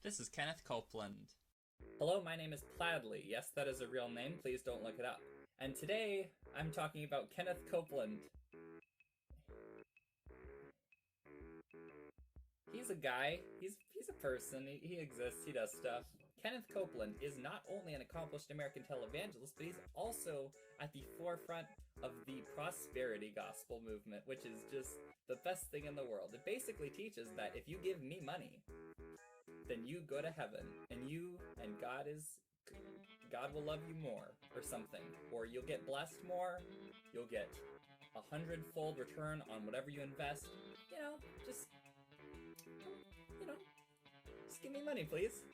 This is Kenneth Copeland. Hello, my name is Pladley. Yes, that is a real name. Please don't look it up. And today, I'm talking about Kenneth Copeland. He's a guy. He's a person. He exists. He does stuff. Kenneth Copeland is not only an accomplished American televangelist, but he's also at the forefront of the prosperity gospel movement, which is just the best thing in the world. It basically teaches that if you give me money, then you go to heaven, and God will love you more, or something. Or you'll get blessed more, you'll get 100-fold return on whatever you invest. Just give me money, please.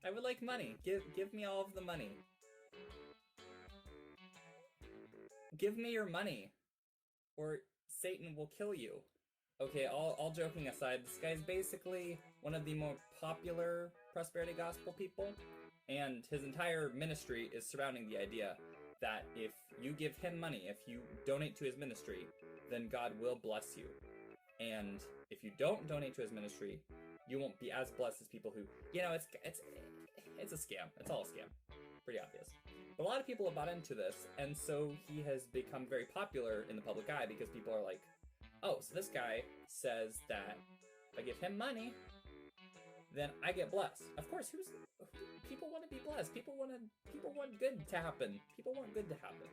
I would like money. Give me all of the money. Give me your money, or Satan will kill you. Okay, all joking aside, this guy's basically one of the more popular prosperity gospel people, and his entire ministry is surrounding the idea that if you give him money, if you donate to his ministry, then God will bless you. And if you don't donate to his ministry, you won't be as blessed as people who, it's a scam. It's all a scam. Pretty obvious. But a lot of people have bought into this, and so he has become very popular in the public eye because people are like, oh, so this guy says that if I give him money, then I get blessed. Of course, people want to be blessed. People want good to happen. People want good to happen.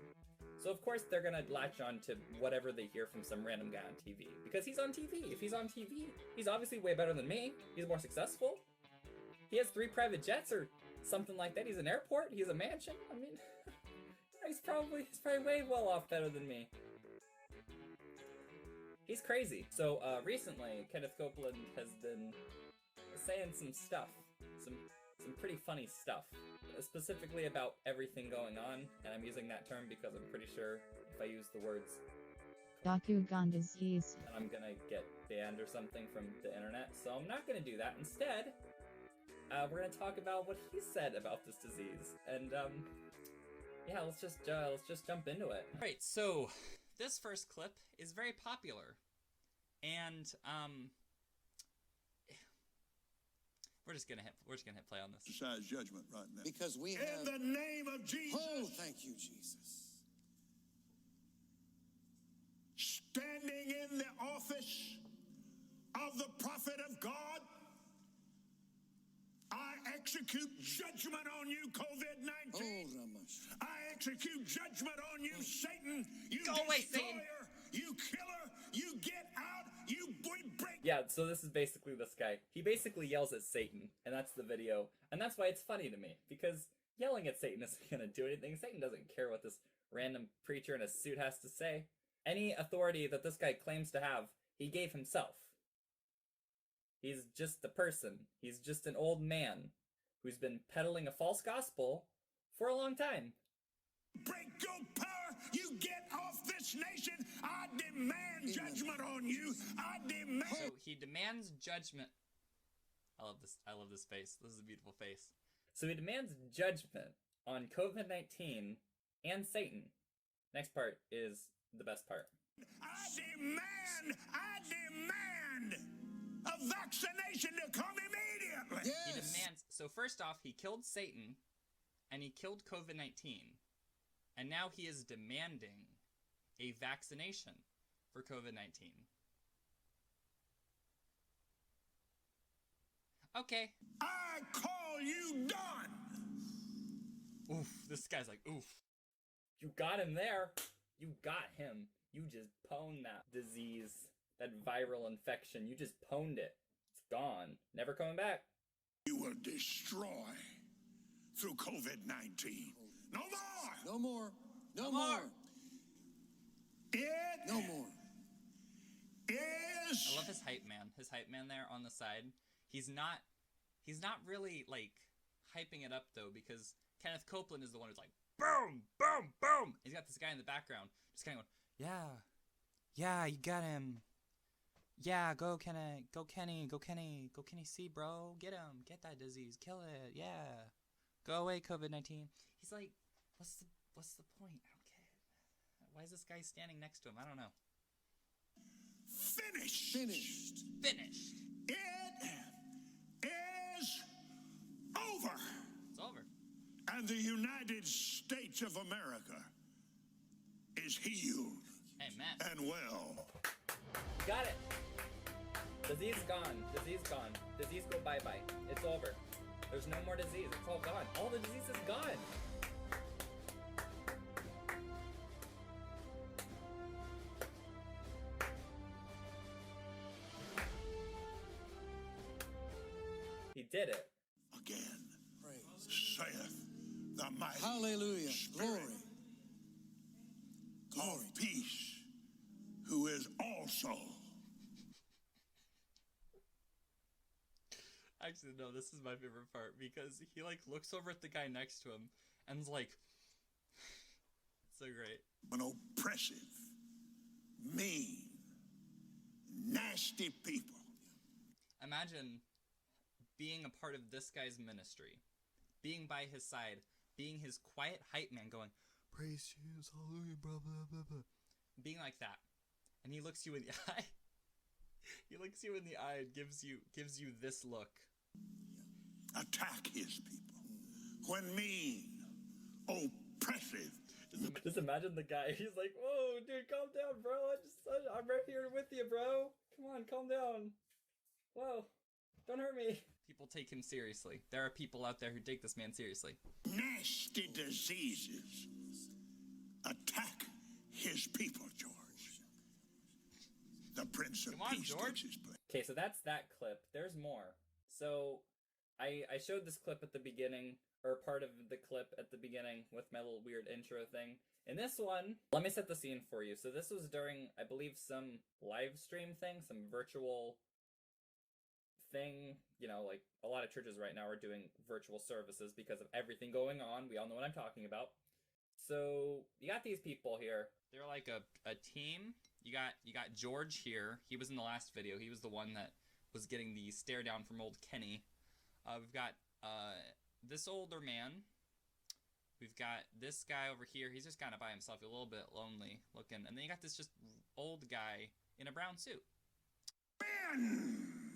So of course they're gonna latch on to whatever they hear from some random guy on TV. Because he's on TV. If he's on TV, he's obviously way better than me. He's more successful. He has 3 private jets or something like that. He's an airport. He's a mansion. I mean, he's probably way well off better than me. He's crazy. So recently, Kenneth Copeland has been saying some stuff, some pretty funny stuff, specifically about everything going on, and I'm using that term because I'm pretty sure if I use the words Bakugan disease, then I'm gonna get banned or something from the internet, so I'm not gonna do that. Instead, we're gonna talk about what he said about this disease, and yeah, let's just jump into it. Alright, so this first clip is very popular, and we're just gonna hit play on this. Exercise judgment right now. Because we have... In the name of Jesus. Oh, thank you, Jesus. Standing in the office of the prophet of God, I execute judgment on you, COVID-19. Oh, Ramash. I execute judgment on you, Satan. You Go away, Satan. You killer. You get out. You break. Yeah, so this is basically this guy. He basically yells at Satan, and that's the video. And that's why it's funny to me, because yelling at Satan isn't gonna do anything. Satan doesn't care what this random preacher in a suit has to say. Any authority that this guy claims to have, he gave himself. He's just a person. He's just an old man who's been peddling a false gospel for a long time. Break your power. You get off this nation. I demand judgment on you. I demand. So he demands judgment. I love this face. This is a beautiful face. So he demands judgment on COVID-19 and Satan. Next part is the best part. I demand a vaccination to come immediately. Yes. He demands... So first off, he killed Satan, and he killed COVID-19. And now he is demanding a vaccination for COVID-19. Okay. I call you done. Oof, this guy's like, oof. You got him there. You got him. You just pwned that disease, that viral infection. You just pwned it. It's gone. Never coming back. You will destroy through COVID-19. No more. No more. No more. It No more. is. I love his hype man. His hype man there on the side. He's not really, like, hyping it up, though, because Kenneth Copeland is the one who's like, boom, boom, boom! He's got this guy in the background just kind of going, yeah, you got him. Yeah, go Kenny, see, bro, get him, get that disease, kill it, yeah. Go away, COVID-19. He's like, what's the point? I don't get it. Why is this guy standing next to him? I don't know. Finished. Finished. It United States of America is healed Amen. and well. Got it. Disease gone. Disease gone. Disease go bye-bye. It's over. There's no more disease. It's all gone. All the disease is gone. He did it. Again, Praise. saith the mighty Hallelujah. Spirit Glory. Glory. of peace, who is also. Actually, no, this is my favorite part because he like looks over at the guy next to him and is like, it's so great. An oppressive, mean, nasty people. Imagine being a part of this guy's ministry, being by his side, being his quiet hype man going, praise Jesus, hallelujah, blah, blah, blah, blah. Being like that. And he looks you in the eye. He looks you in the eye and gives you this look. Attack his people when mean, oppressive. Just imagine the guy. He's like, whoa, dude, calm down, bro. I'm right here with you, bro. Come on, calm down. Whoa, don't hurt me. People take him seriously. There are people out there who take this man seriously. Nasty diseases attack his people, George. The Prince of Come on, Peace George. takes his place. Okay, so that's that clip. There's more. So I showed this clip at the beginning, or part of the clip at the beginning with my little weird intro thing. In this one, let me set the scene for you. So this was during, I believe, some live stream thing, some virtual thing. You know, like a lot of churches right now are doing virtual services because of everything going on. We all know what I'm talking about. So you got these people here. They're like a team. You got George here. He was in the last video. He was the one that was getting the stare down from old Kenny. We've got this older man. We've got this guy over here. He's just kind of by himself, a little bit lonely looking. And then you got this just old guy in a brown suit.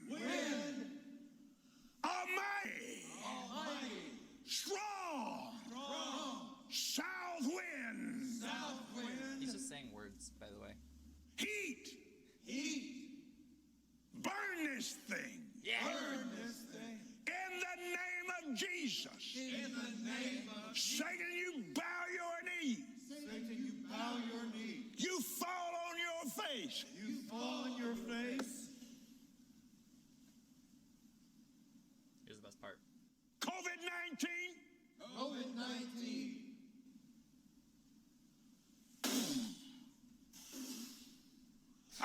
Win! Almighty! Strong! South wind! He's just saying words, by the way. Heat! Burn this thing! Yeah! In the name of Jesus! Satan, you bow your knee! You fall on your face! Here's the best part. COVID-19!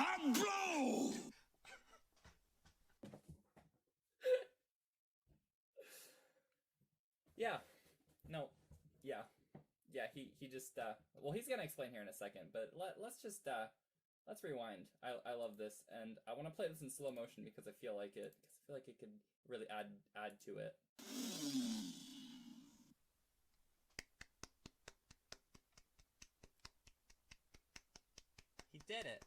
I blow! Yeah. No. Yeah. Yeah, he just, well, he's gonna explain here in a second, but let's just, let's rewind. I love this, and I want to play this in slow motion because I feel like it could really add to it. He did it.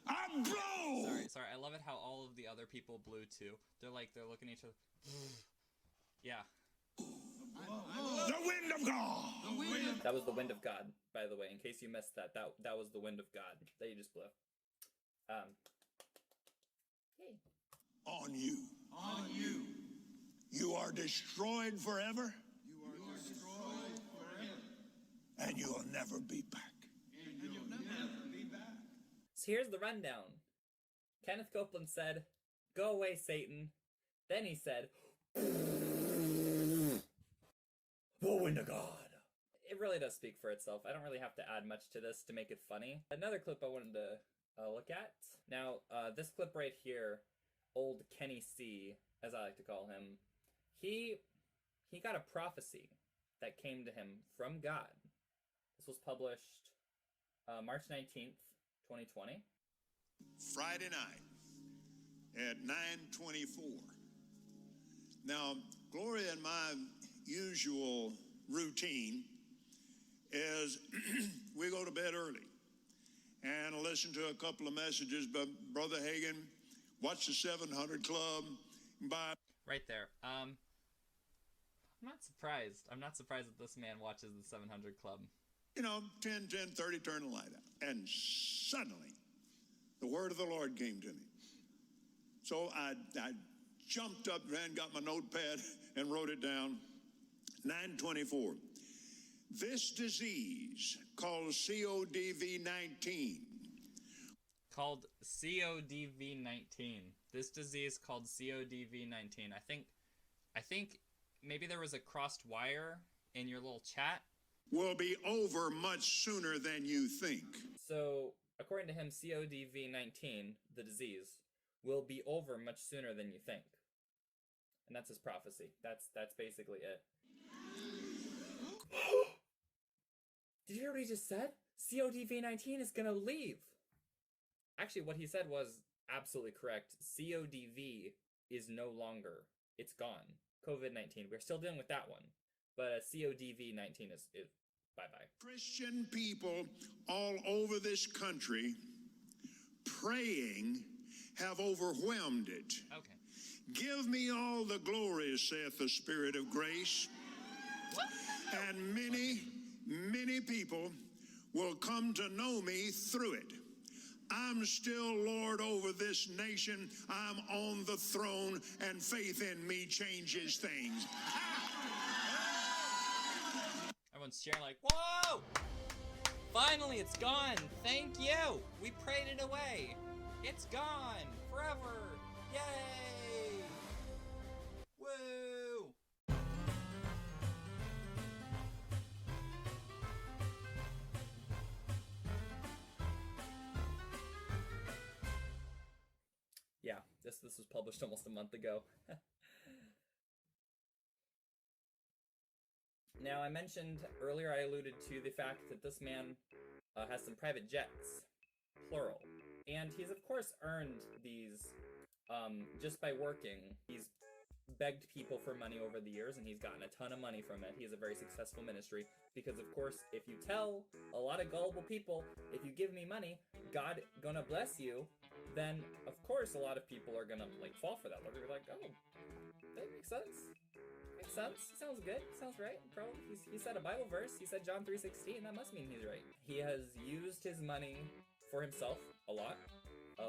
I blow! Sorry. I love it how all of the other people blew too. They're looking at each other. Yeah. The wind of God! That was the wind of God, by the way, in case you missed that. That was the wind of God that you just blew. Hey. On you. You are destroyed forever. And you'll never be back. So here's the rundown. Kenneth Copeland said, "Go away, Satan." Then he said, "The wind of God." It really does speak for itself. I don't really have to add much to this to make it funny. Another clip I wanted to look at. Now, this clip right here, old Kenny C, as I like to call him, he got a prophecy that came to him from God. This was published March 19th, 2020. Friday night at 9:24. Now, Gloria and my usual routine is we go to bed early and listen to a couple of messages by Brother Hagin, watch the 700 Club, buy. Right there. I'm I'm not surprised. I'm not surprised that this man watches the 700 Club. 10, 30, turn the light out. And suddenly, the word of the Lord came to me. So I jumped up, got my notepad, and wrote it down. 9:24. This disease called COVID-19. Called COVID-19. This disease called COVID-19. I think maybe there was a crossed wire in your little chat. Will be over much sooner than you think. So, according to him, COVID-19, the disease, will be over much sooner than you think. And that's his prophecy. That's basically it. Did you hear what he just said? COVID-19 is gonna leave. Actually, what he said was absolutely correct. CODV is no longer. It's gone. COVID-19. We're still dealing with that one. But CODV-19 is bye-bye. Christian people all over this country praying have overwhelmed it. Okay. Give me all the glory, saith the Spirit of grace. And many people will come to know me through it. I'm still Lord over this nation. I'm on the throne, and faith in me changes things. Everyone's cheering like, whoa! Finally, it's gone! Thank you! We prayed it away! It's gone! Forever! Yay! Woo! Yeah, this was published almost a month ago. Now, I mentioned earlier, I alluded to the fact that this man has some private jets, plural. And he's, of course, earned these just by working. He's begged people for money over the years, and he's gotten a ton of money from it. He has a very successful ministry, because, of course, if you tell a lot of gullible people, if you give me money, God gonna bless you, then, of course, a lot of people are gonna, fall for that. They're gonna be like, oh, that makes sense. Makes sense. Sounds good. Sounds right. Probably. He said a Bible verse. He said John 3:16. That must mean he's right. He has used his money for himself a lot.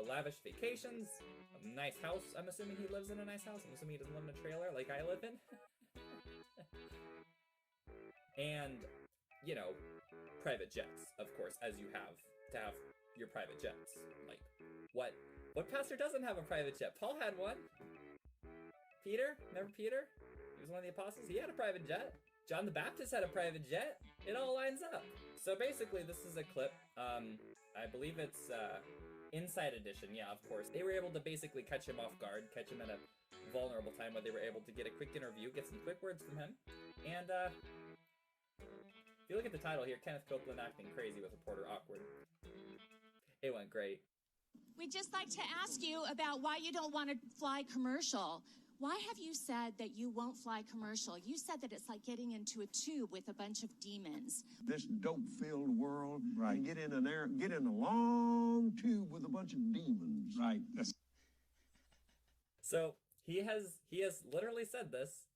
Lavish vacations, a nice house. I'm assuming he lives in a nice house. I'm assuming he doesn't live in a trailer like I live in. And, private jets, of course, as you have to have your private jets. Like, what pastor doesn't have a private jet? Paul had one. Peter? Remember Peter? He was one of the apostles. He had a private jet. John the Baptist had a private jet. It all lines up. So basically, this is a clip. I believe it's Inside Edition. Yeah, of course. They were able to basically catch him off guard, catch him at a vulnerable time where they were able to get a quick interview, get some quick words from him. And if you look at the title here, Kenneth Copeland acting crazy with reporter awkward. It went great. We'd just like to ask you about why you don't want to fly commercial. Why have you said that you won't fly commercial? You said that it's like getting into a tube with a bunch of demons. This dope-filled world, right? And get in a long tube with a bunch of demons, right? So he has literally said this.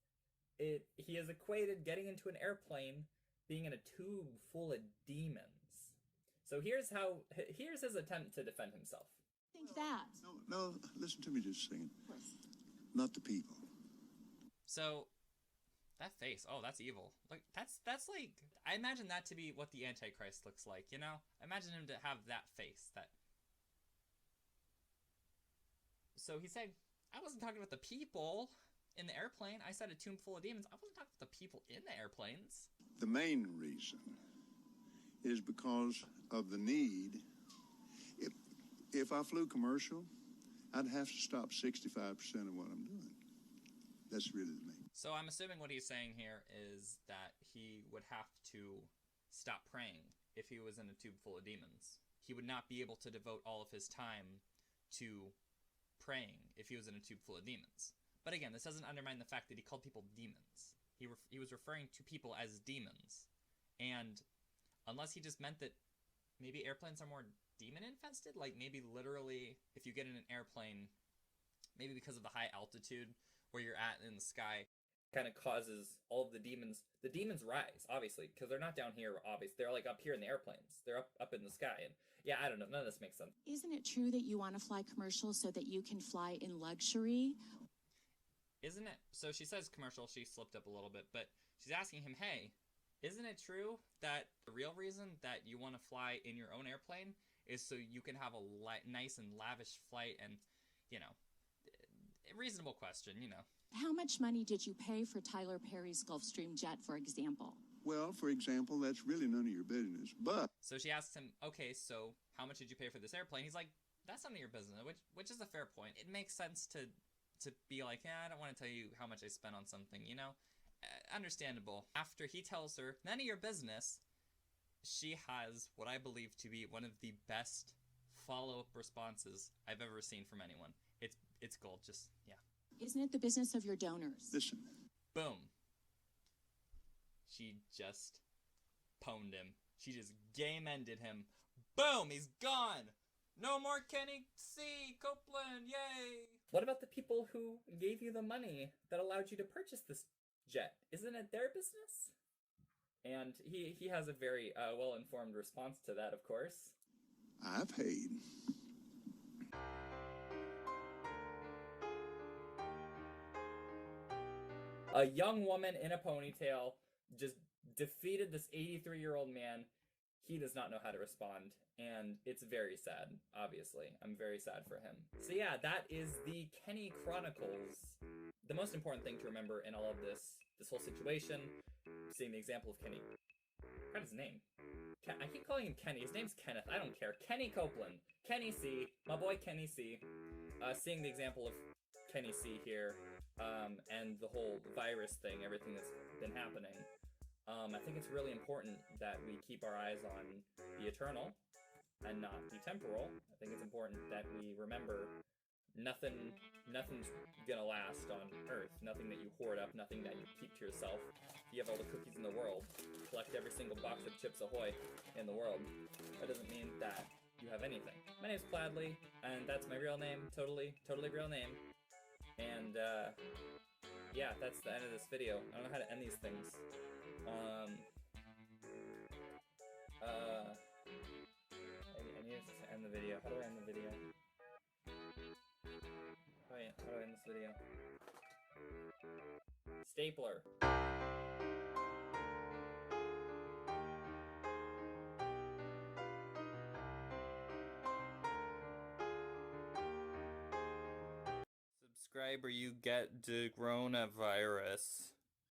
He has equated getting into an airplane being in a tube full of demons. So here's his attempt to defend himself. Think that. No, listen to me just a second. Not the people. So, that face, that's evil. Like, that's like, I imagine that to be what the Antichrist looks like, I imagine him to have that face, So he said, I wasn't talking about the people in the airplane. I said a tomb full of demons. I wasn't talking about the people in the airplanes. The main reason is because of the need. If I flew commercial, I'd have to stop 65% of what I'm doing. That's really the main. So I'm assuming what he's saying here is that he would have to stop praying if he was in a tube full of demons. He would not be able to devote all of his time to praying if he was in a tube full of demons. But again, this doesn't undermine the fact that he called people demons. He was referring to people as demons. And unless he just meant that maybe airplanes are more demon-infested? Like maybe literally if you get in an airplane, maybe because of the high altitude where you're at in the sky, kind of causes all of the demons. The demons rise, obviously, because they're not down here, obviously. They're like up here in the airplanes. They're up in the sky. And yeah, I don't know. None of this makes sense. Isn't it true that you want to fly commercial so that you can fly in luxury? Isn't it? So she says commercial, she slipped up a little bit, but she's asking him, hey, isn't it true that the real reason that you want to fly in your own airplane is so you can have a nice and lavish flight? And, you know, a reasonable question, you know. How much money did you pay for Tyler Perry's Gulfstream jet, for example? Well, for example, that's really none of your business. But So she asks him, okay, so how much did you pay for this airplane? He's like, that's none of your business, which is a fair point. It makes sense to be like, yeah, I don't want to tell you how much I spent on something, you know? Understandable. After he tells her, none of your business, she has what I believe to be one of the best follow-up responses I've ever seen from anyone. It's gold, just, yeah. Isn't it the business of your donors? listen, Boom. She just pwned him. She just game-ended him. Boom! He's gone! No more Kenny C. Copeland! Yay! What about the people who gave you the money that allowed you to purchase this jet? Isn't it their business? And he has a very well-informed response to that, of course. I paid. A young woman in a ponytail just defeated this 83-year-old man. He does not know how to respond, and it's very sad, obviously. I'm very sad for him. So yeah, that is the Kenny Chronicles. The most important thing to remember in all of this whole situation, seeing the example of Kenny. What is his name? I keep calling him Kenny. His name's Kenneth. I don't care. Kenny Copeland. Kenny C. My boy Kenny C. Seeing the example of Kenny C here, and the whole virus thing, everything that's been happening, I think it's really important that we keep our eyes on the eternal and not the temporal. I think it's important that we remember nothing's gonna last on Earth. Nothing that you hoard up, nothing that you keep to yourself. If you have all the cookies in the world, collect every single box of Chips Ahoy in the world, that doesn't mean that you have anything. My name's Pladley, and that's my real name. Totally real name. And, yeah, that's the end of this video. I don't know how to end these things. I need to end the video. How do I end the video? How do I end this video? Stapler. Subscribe or you get the coronavirus.